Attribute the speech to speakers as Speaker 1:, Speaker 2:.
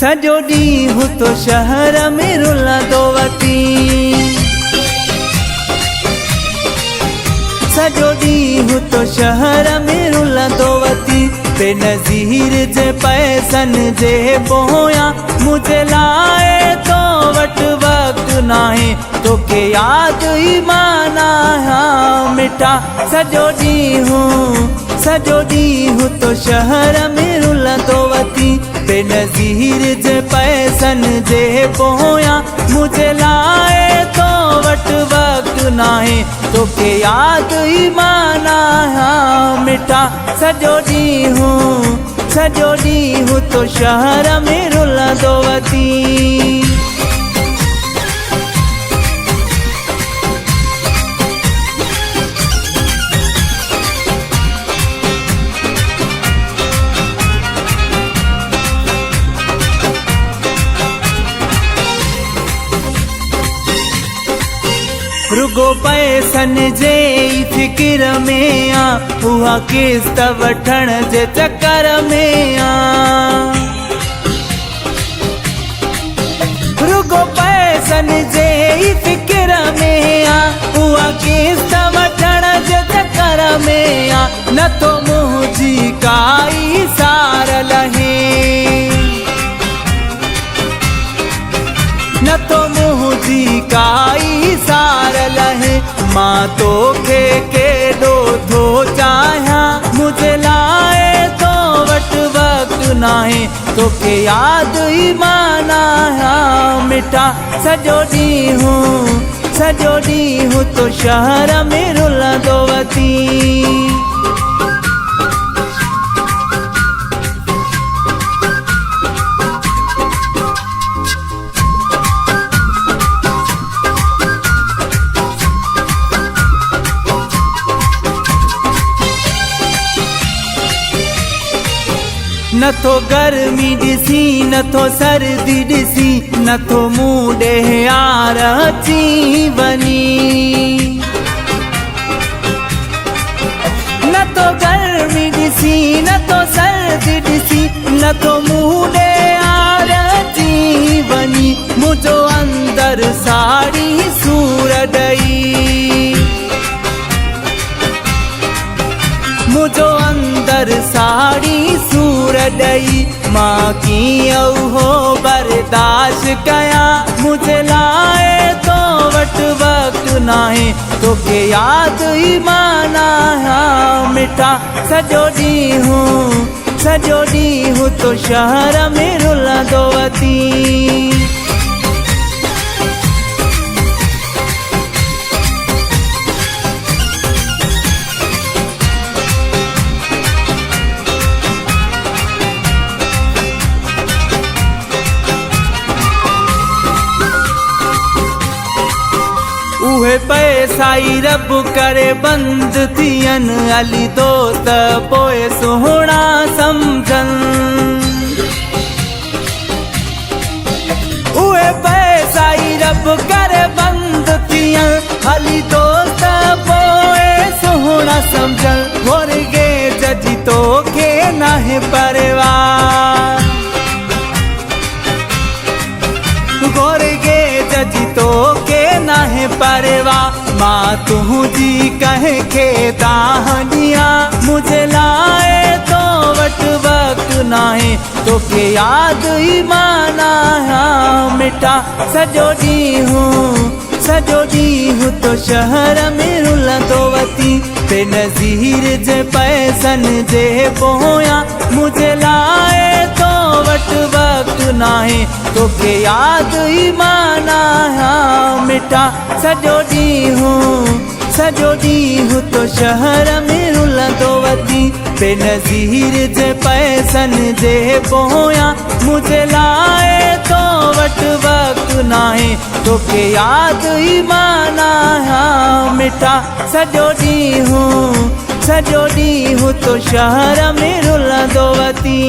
Speaker 1: सॼो ॾींहुं तो शहर में रुलंदो वती, सॼो ॾींहुं तो शहर में रुलंदो वती। बेनज़ीर जे पैसनि जे पोयां मुझे लाए तो वट वक्त नाहे, तोखे यादि ई माना मिठा। सॼो ॾींहुं तो शहर में रुलंदो वती। बेनज़ीर जे पैसनि जे पोयां मुझे लाए तो वट वक्त नाहे, तोखे यादि ई माना मिठा। सॼो ॾींहुं तो शहर में रुलंदो वती। रुगो पैसनि जे फिक्र में आ, उहा किस्त वठण जे चक्कर में आ। रुगो पैसनि जे फिक्र में आ, उहा किस्त वठण जे चक्कर में आ। न तो मुंहिंजी काई सार लहे, न तो मुंहिंजी काई सार लहे। मां तोखे केॾो थो चाहियां, मुझे लाए तो वट वक्त नाहे, तोखे यादि ई माना मिठा। सॼो ॾींहुं तो शहर में रुलंदो वती। न तो गर्मी ॾिसी, न तो सर्दी ॾिसी, न तो मूं ॾे यार अची वञी। न तो गर्मी ॾिसी, न तो सर्दी ॾिसी, न तो मूं ॾे यार अची वञी। मुंहिंजो अंदर साड़ी सूर ॾई, मुंहिंजो अंदर साड़ी सूर ॾई। मां कीअं हो बर्दाश्त कयां, मुझे लाए तो वट वक्त नाहे, तोखे यादि ई माना मिठा। सॼो ॾींहुं तो शहर में रुलंदो वती। उहे पैसा ई रब करे बंद थियन, अली दोस्त पोइ सुहिणा सम्झन। उहे पैसा ई रब करे बंद थियन, अली दोस्त पोइ सुहिणा सम्झन। घुर्गे जजी तोखे नाहे परवाह, घुर्गे जजी तोखे नाहे परवाह। मां तुंहिंजी कंहिंखे ताहनिया, मुझे लाए तो वट वक्त नाहे, तोखे यादि ई माना मिठा। सॼो ॾींहुं तो शहर में रुलंदो वती। बेनज़ीर जे पैसनि जे पोयां मुझे लाए तो वट वक्त नाहे, तोखे यादि ई माना मिठा। सॼो ॾींहुं तो शहर में रुलंदो वती। बेनज़ीर जे पैसनि जे पोयां मुझे लाए तो वट वक्त नाहे, तोखे यादि ई माना मिठा। सॼो ॾींहुं तो शहर में रुलंदो वती।